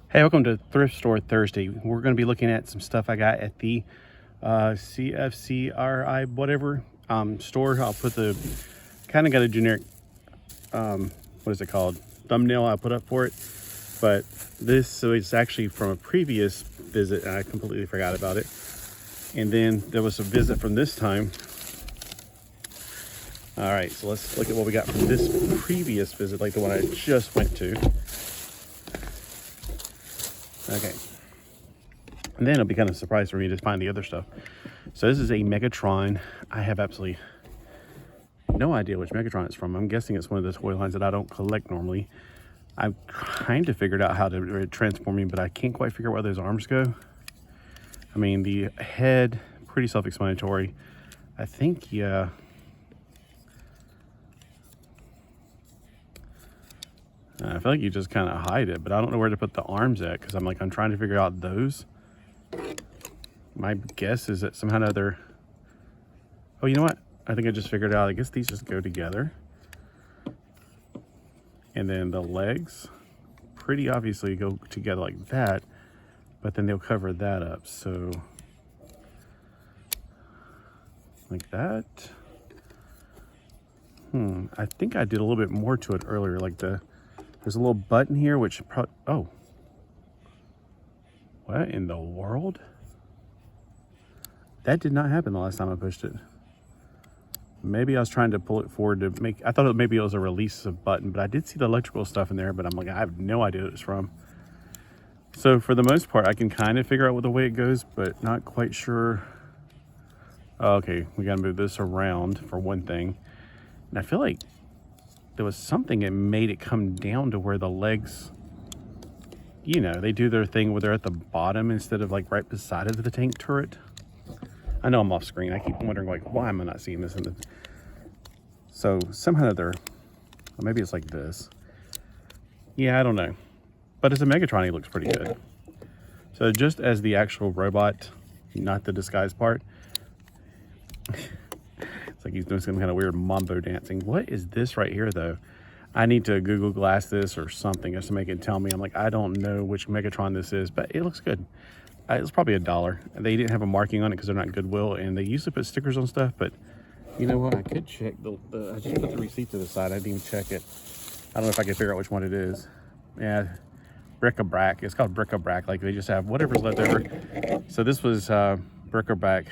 Hey, welcome to Thrift Store Thursday. We're going to be looking at some stuff I got at the CRCI whatever store. I'll put the kind of got a generic what is it called, thumbnail I put up for it, but this is actually from a previous visit and I completely forgot about it. And then there was a visit from this time. All right, so let's look at what we got from this previous visit, like the one I just went to. Okay, and then it'll be kind of a surprise for me to find the other stuff. So this is a Megatron. I have absolutely no idea which Megatron it's from. I'm guessing it's one of the toy lines that I don't collect normally. I've kind of figured out how to transform him, but I can't quite figure out where those arms go. I mean, the head, pretty self-explanatory. I think, yeah. I feel like you just kind of hide it, but I don't know where to put the arms at because I'm trying to figure out those. My guess is that somehow or another. Oh, you know what? I think I just figured out. I guess these just go together. And then the legs pretty obviously go together like that, but then they'll cover that up. So like that. I think I did a little bit more to it earlier, like there's a little button here, which probably, oh, what in the world? That did not happen the last time I pushed it. Maybe I was trying to pull it forward to make, I thought maybe it was a release of button, but I did see the electrical stuff in there, but I'm like, I have no idea what it's from. So for the most part, I can kind of figure out what the way it goes, but not quite sure. Okay, we gotta move this around for one thing. And I feel like there was something that made it come down to where the legs, you know, they do their thing where they're at the bottom instead of like right beside of the tank turret. I know I'm off screen. I keep wondering like, why am I not seeing this in the, so somehow they're, maybe it's like this. Yeah, I don't know. But as a Megatron, he looks pretty good. So just as the actual robot, not the disguise part, it's like he's doing some kind of weird mambo dancing. What is this right here, though? I need to Google Glass this or something just to make it tell me. I'm like, I don't know which Megatron this is, but it looks good. It's probably $1. They didn't have a marking on it because they're not Goodwill, and they usually put stickers on stuff, but you know what? I could check I just put the receipt to the side. I didn't even check it. I don't know if I can figure out which one it is. Yeah, bric-a-brac. It's called bric-a-brac. Like they just have whatever's left over. So this was bric-a-brac.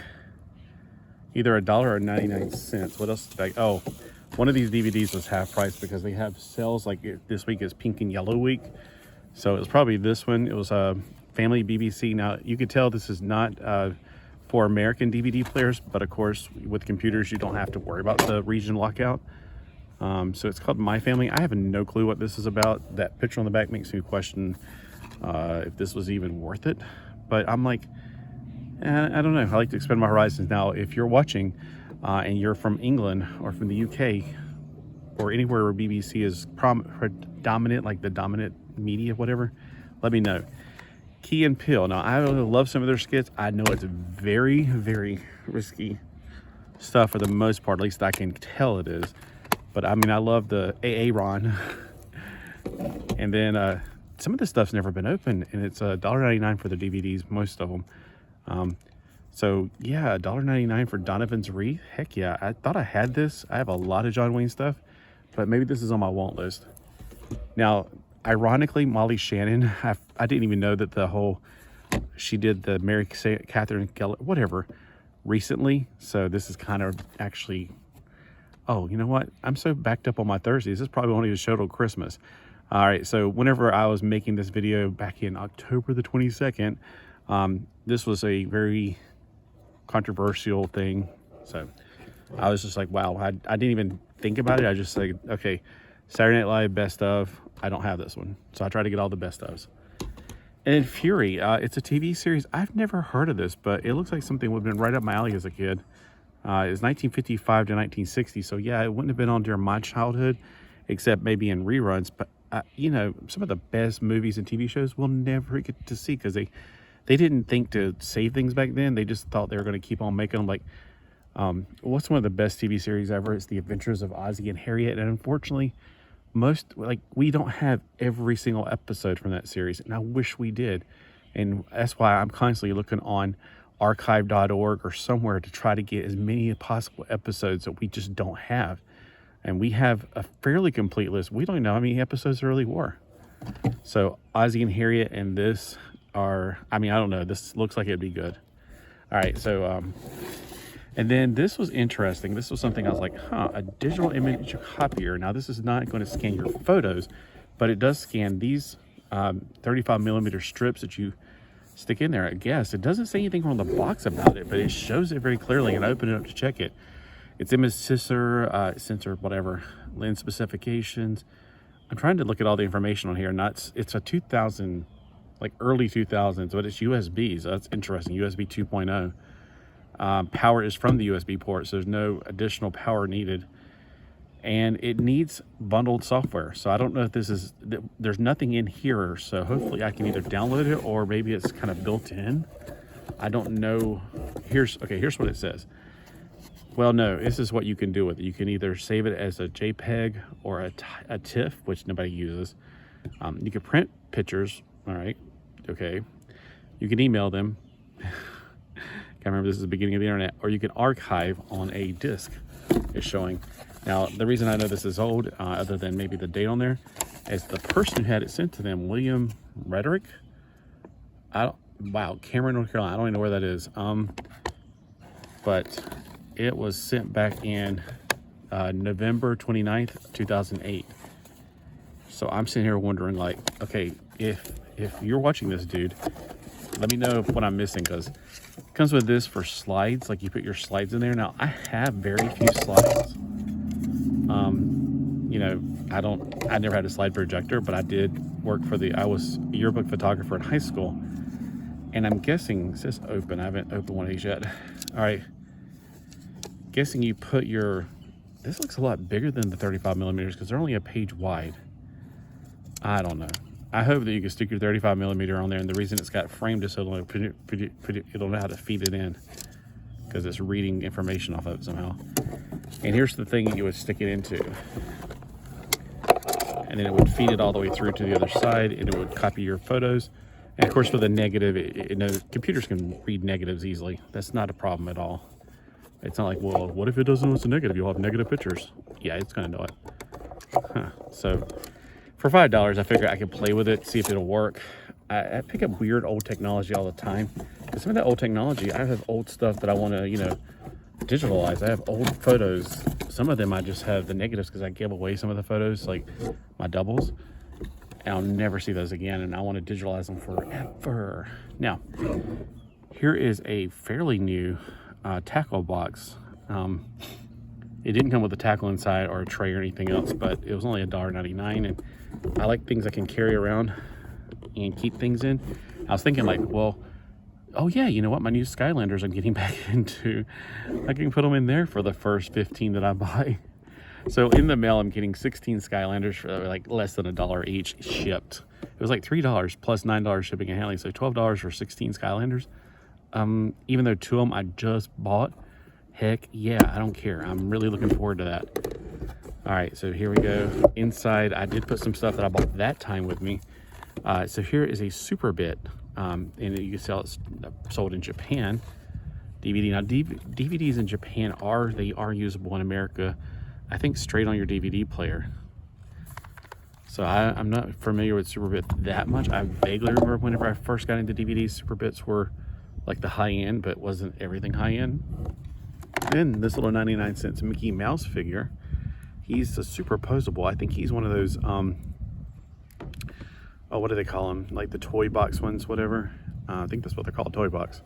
Either $1 or 99 cents. What else did I, oh, one of these DVDs was half price because they have sales like this week is pink and yellow week. So it was probably this one. It was a family BBC. Now you could tell this is not for American DVD players, but of course with computers you don't have to worry about the region lockout. So it's called My Family. I have no clue what this is about. That picture on the back makes me question if this was even worth it. But I'm like, I don't know. I like to expand my horizons. Now, if you're watching and you're from England or from the UK or anywhere where BBC is predominant, like the dominant media, whatever, let me know. Key and Peele. Now, I love some of their skits. I know it's very, very risky stuff for the most part. At least I can tell it is. But I mean, I love the Aaron. And then some of this stuff's never been opened, and it's $1.99 for the DVDs, most of them. So yeah, $1.99 for Donovan's Wreath. Heck yeah, I thought I had this. I have a lot of John Wayne stuff, but maybe this is on my want list. Now, ironically, Molly Shannon, I didn't even know that she did the Mary Catherine Keller, whatever, recently. So this is kind of actually, oh, you know what? I'm so backed up on my Thursdays. This probably won't even show till Christmas. All right, so whenever I was making this video back in October the 22nd, this was a very controversial thing. So I was just like, wow, I didn't even think about it. I just like, okay, Saturday Night Live best of. I don't have this one. So I try to get all the best ofs. And Fury, it's a TV series. I've never heard of this, but it looks like something would have been right up my alley as a kid. It was 1955 to 1960. So yeah, it wouldn't have been on during my childhood, except maybe in reruns. But you know, some of the best movies and TV shows we'll never get to see because they didn't think to save things back then. They just thought they were going to keep on making them. Like, what's one of the best TV series ever? It's The Adventures of Ozzie and Harriet. And unfortunately, we don't have every single episode from that series, and I wish we did. And that's why I'm constantly looking on archive.org or somewhere to try to get as many possible episodes that we just don't have. And we have a fairly complete list. We don't know how many episodes there really were. So Ozzy and Harriet and this are, I don't know, this looks like it'd be good. All right, so and then this was interesting. This was something I was like, a digital image copier. Now this is not going to scan your photos, but it does scan these 35 millimeter strips that you stick in there. I guess it doesn't say anything on the box about it, but it shows it very clearly. And I opened it up to check it. It's image sensor, whatever, lens specifications. I'm trying to look at all the information on here. It's a 2000, like early 2000s, but it's USB, so that's interesting. USB 2.0. Power is from the USB port, so there's no additional power needed. And it needs bundled software. So I don't know if there's nothing in here. So hopefully I can either download it or maybe it's kind of built in. I don't know. Here's what it says. Well, no, this is what you can do with it. You can either save it as a JPEG or a TIFF, which nobody uses. You can print pictures. All right. Okay. You can email them. Can't remember, this is the beginning of the internet. Or you can archive on a disk. It's showing. Now, the reason I know this is old, other than maybe the date on there, is the person who had it sent to them, William Rederick. Cameron, North Carolina. I don't even know where that is. But it was sent back in November 29th, 2008. So I'm sitting here wondering, like, okay, if you're watching this, dude, let me know what I'm missing, because it comes with this for slides. Like, you put your slides in there. Now, I have very few slides. I never had a slide projector, but I did work I was a yearbook photographer in high school. And I'm guessing, it says open. I haven't opened one of these yet. All right. Guessing you put this looks a lot bigger than the 35 millimeters because they're only a page wide. I don't know. I hope that you can stick your 35 millimeter on there. And the reason it's got framed is so it'll know how to feed it in, because it's reading information off of it somehow. And here's the thing you would stick it into. And then it would feed it all the way through to the other side, and it would copy your photos. And of course, with a negative, computers can read negatives easily. That's not a problem at all. It's not like, well, what if it doesn't know it's a negative? You'll have negative pictures. Yeah, it's gonna know it. So for $5, I figure I could play with it, see if it'll work. I pick up weird old technology all the time. And some of that old technology, I have old stuff that I want to, digitalize. I have old photos. Some of them I just have the negatives because I give away some of the photos, like my doubles, and I'll never see those again, and I want to digitalize them forever. Now, here is a fairly new tackle box. It didn't come with a tackle inside or a tray or anything else, but it was only $1.99, and I like things I can carry around and keep things in. I was thinking, like, well, oh yeah, you know what? My new Skylanders I'm getting back into. I can put them in there for the first 15 that I buy. So in the mail, I'm getting 16 Skylanders for like less than $1 each shipped. It was like $3 plus $9 shipping and handling, so $12 for 16 Skylanders. Even though 2 of them I just bought, heck yeah, I don't care. I'm really looking forward to that. All right, so here we go. Inside, I did put some stuff that I bought that time with me. So here is a Super Bit. And you can sell it's sold in Japan. DVD. Now DVDs in Japan are usable in America, I think, straight on your DVD player. So I'm not familiar with Super Bit that much. I vaguely remember whenever I first got into DVDs, Super Bits were like the high end, but wasn't everything high end. Then this little 99-cent Mickey Mouse figure, he's a superposable. I think he's one of those what do they call them? Like the toy box ones, whatever. I think that's what they're called, toy box.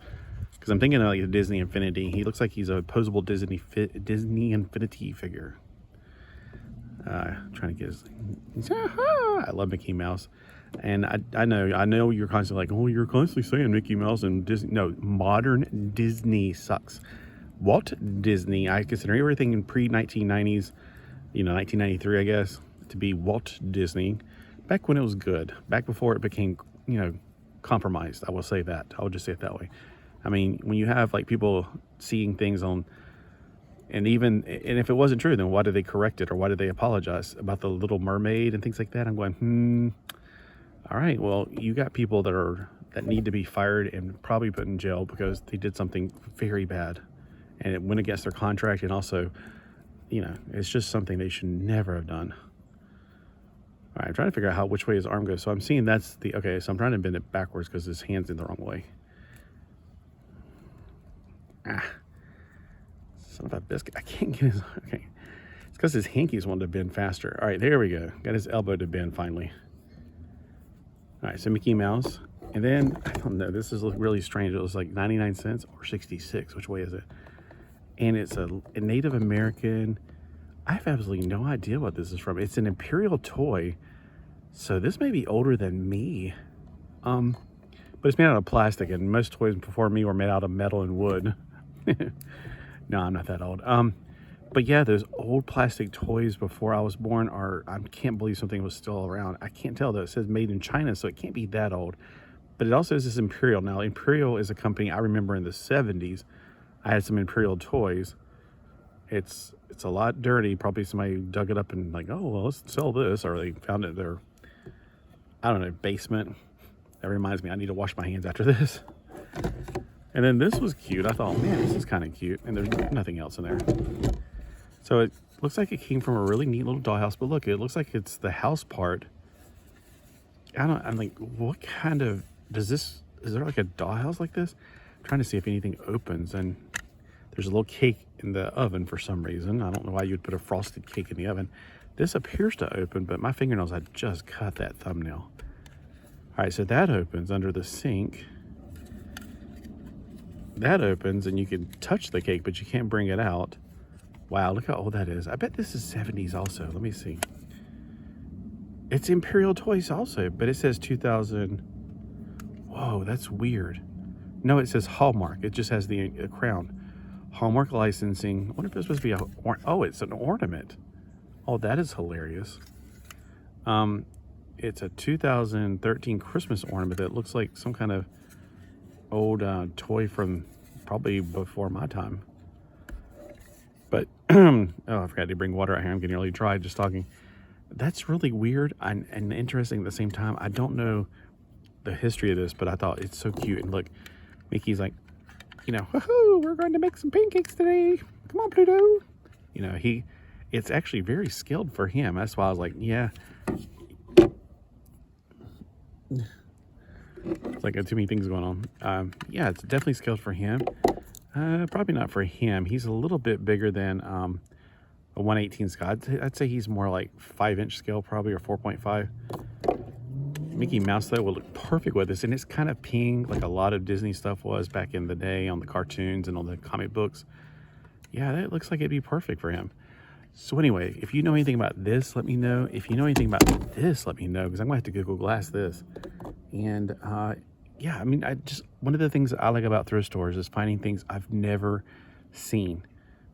Because I'm thinking of like the Disney Infinity. He looks like he's a posable Disney Infinity figure. Trying to get his. I love Mickey Mouse, and I know you're constantly like, oh, you're constantly saying Mickey Mouse and Disney. No, modern Disney sucks. Walt Disney, I consider everything in pre-1990s, 1993, I guess, to be Walt Disney. Back when it was good, back before it became, compromised. I will say that. I'll just say it that way. I mean, when you have like people seeing things on And if it wasn't true, then why did they correct it, or why did they apologize about the Little Mermaid and things like that? I'm going, all right, well, you got people that need to be fired and probably put in jail because they did something very bad, and it went against their contract, and also, it's just something they should never have done. All right, I'm trying to figure out which way his arm goes. So I'm seeing okay, so I'm trying to bend it backwards because his hand's in the wrong way. Son of a biscuit. I can't get his, okay. It's because his hankies wanted to bend faster. All right, there we go. Got his elbow to bend finally. All right, so Mickey Mouse. And then, I don't know, this is really strange. It was like 99 cents or 66. Which way is it? And it's a Native American. I have absolutely no idea what this is from. It's an imperial toy. So this may be older than me. But it's made out of plastic, and most toys before me were made out of metal and wood. No, I'm not that old. But yeah, those old plastic toys before I was born I can't believe something was still around. I can't tell though. It says made in China, so it can't be that old. But it also says Imperial. Now, Imperial is a company I remember in the 70s. I had some Imperial toys. It's a lot dirty. Probably somebody dug it up and like, oh, well, let's sell this. Or they found it in their, I don't know, basement. That reminds me, I need to wash my hands after this. And then this was cute. I thought, man, this is kind of cute. And there's nothing else in there. So it looks like it came from a really neat little dollhouse. But look, it looks like it's the house part. I'm like, what kind of, is there like a dollhouse like this? I'm trying to see if anything opens. And there's a little cake in the oven for some reason. I don't know why you would put a frosted cake in the oven. This appears to open, but my fingernails, I just cut that thumbnail. All right, so that opens under the sink. That opens and you can touch the cake, but you can't bring it out. Wow, look how old that is. I bet this is 70s also. Let me see. It's Imperial Toys also, but it says 2000. Whoa, that's weird. No, it says Hallmark. It just has the crown. Hallmark licensing. I wonder if it's supposed to be oh, it's an ornament. Oh, that is hilarious. It's a 2013 Christmas ornament that looks like some kind of old toy from probably before my time. But oh, I forgot to bring water out here. I'm getting really dry just talking. That's really weird and interesting at the same time. I don't know the history of this, but I thought it's so cute. And look, Mickey's like, woohoo, we're going to make some pancakes today. Come on, Pluto. It's actually very skilled for him. That's why I was like, yeah. It's like too many things going on. Yeah, it's definitely skilled for him. Probably not for him. He's a little bit bigger than a 1/18 scale. I'd say he's more like 5-inch scale probably, or 4.5. Mickey Mouse though will look perfect with this, and it's kind of pink like a lot of Disney stuff was back in the day on the cartoons and on the comic books. Yeah, that looks like it'd be perfect for him. So anyway, if you know anything about this, let me know. If you know anything about this, let me know, because I'm gonna have to Google Glass this. And yeah, I mean, one of the things that I like about thrift stores is finding things I've never seen.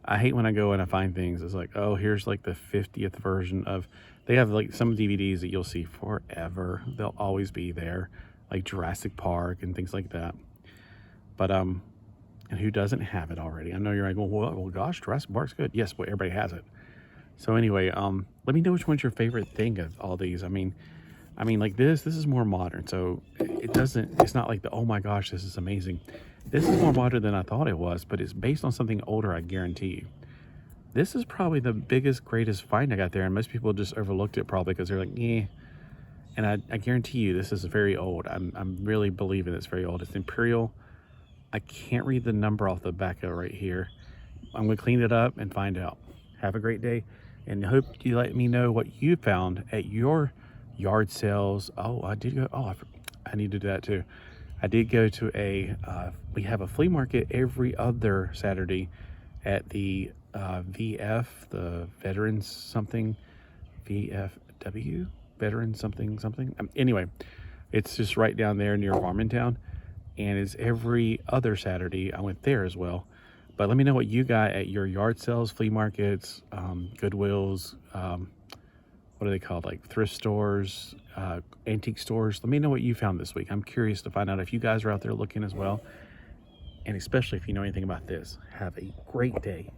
I hate when I go and I find things. It's like, oh, here's like the 50th version of. They have like some DVDs that you'll see forever. They'll always be there, like Jurassic Park and things like that. But and who doesn't have it already? I know you're like, well, gosh, Jurassic Park's good. Yes, but everybody has it. So anyway, let me know which one's your favorite thing of all these. I mean, like this is more modern, so it's not like oh my gosh, this is amazing. This is more modern than I thought it was, but it's based on something older, I guarantee you. This is probably the biggest, greatest find I got there, and most people just overlooked it probably because they're like, eh. And I guarantee you this is very old. I'm really believing it's very old. It's Imperial. I can't read the number off the back of it right here. I'm going to clean it up and find out. Have a great day, and hope you let me know what you found at your yard sales. Oh, I did go. Oh, I need to do that too. I did go to we have a flea market every other Saturday at the VF, the Veterans something, VFW, Veterans something. Anyway, it's just right down there near Varmintown, and it's every other Saturday. I went there as well. But let me know what you got at your yard sales, flea markets, Goodwills, what are they called? Like thrift stores, antique stores. Let me know what you found this week. I'm curious to find out if you guys are out there looking as well. And especially if you know anything about this. Have a great day.